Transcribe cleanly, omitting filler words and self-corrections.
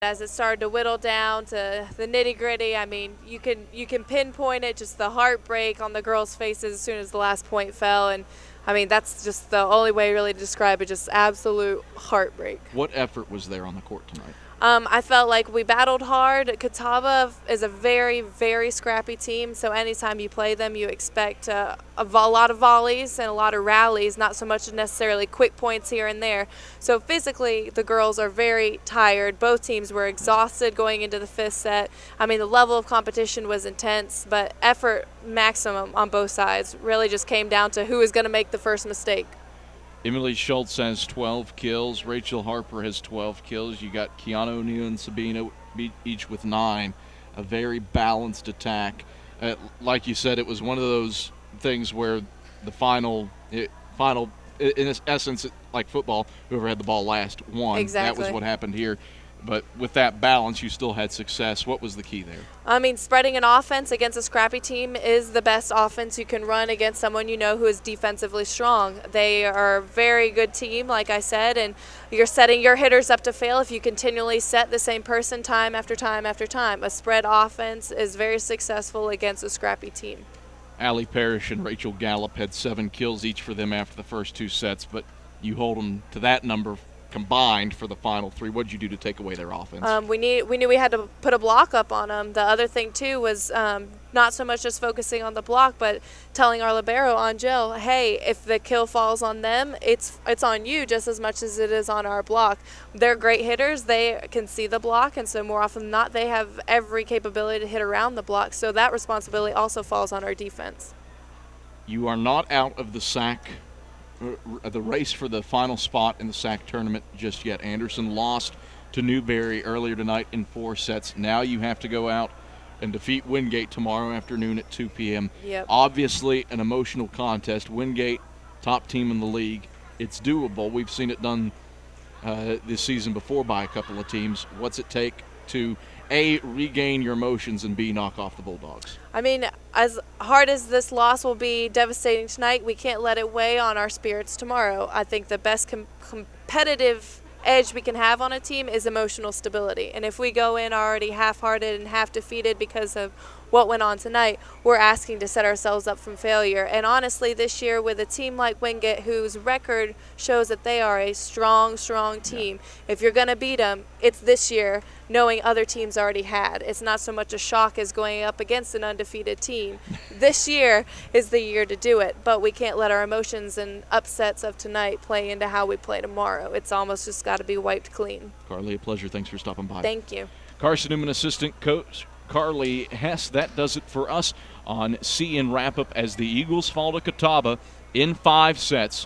As it started to whittle down to the nitty-gritty, I mean, you can pinpoint it, just the heartbreak on the girls' faces as soon as the last point fell. And, I mean, that's just the only way really to describe it, just absolute heartbreak. What effort was there on the court tonight? I felt like we battled hard. Catawba is a very, very scrappy team, so anytime you play them, you expect a lot of volleys and a lot of rallies, not so much necessarily quick points here and there. So physically, the girls are very tired. Both teams were exhausted going into the fifth set. I mean, the level of competition was intense, but effort maximum on both sides. Really just came down to who is going to make the first mistake. Emily Schultz has 12 kills. Rachel Harper has 12 kills. You got Keanu New and Sabina each with 9. A very balanced attack. Like you said, it was one of those things where the final, in essence, like football, whoever had the ball last won. Exactly. That was what happened here. But with that balance, you still had success. What was the key there? I mean, spreading an offense against a scrappy team is the best offense you can run against someone you know who is defensively strong. They are a very good team, like I said, and you're setting your hitters up to fail if you continually set the same person time after time after time. A spread offense is very successful against a scrappy team. Allie Parrish and Rachel Gallup had 7 kills each for them after the first 2 sets, but you hold them to that number combined for the final 3. What did you do to take away their offense? We knew we had to put a block up on them. The other thing too was not so much just focusing on the block, but telling our libero, Angel, hey, if the kill falls on them, it's on you just as much as it is on our block. They're great hitters. They can see the block, and so more often than not, they have every capability to hit around the block. So that responsibility also falls on our defense. You are not out of the SAC. The race for the final spot in the SAC tournament just yet. Anderson lost to Newberry earlier tonight in 4 sets. Now you have to go out and defeat Wingate tomorrow afternoon at 2 p.m. Yep. Obviously an emotional contest. Wingate, top team in the league. It's doable. We've seen it done this season before by a couple of teams. What's it take to A, regain your emotions, and B, knock off the Bulldogs? I mean, as hard as this loss will be devastating tonight, we can't let it weigh on our spirits tomorrow. I think the best competitive edge we can have on a team is emotional stability. And if we go in already half-hearted and half-defeated because of what went on tonight, we're asking to set ourselves up from failure. And honestly, this year with a team like Wingate, whose record shows that they are a strong, strong team, if you're going to beat them, it's this year, knowing other teams already had. It's not so much a shock as going up against an undefeated team. This year is the year to do it, but we can't let our emotions and upsets of tonight play into how we play tomorrow. It's almost just got to be wiped clean. Carly, a pleasure. Thanks for stopping by. Thank you. Carson-Newman assistant coach Carly Hess. That does it for us on CN Wrap-Up as the Eagles fall to Catawba in 5 sets.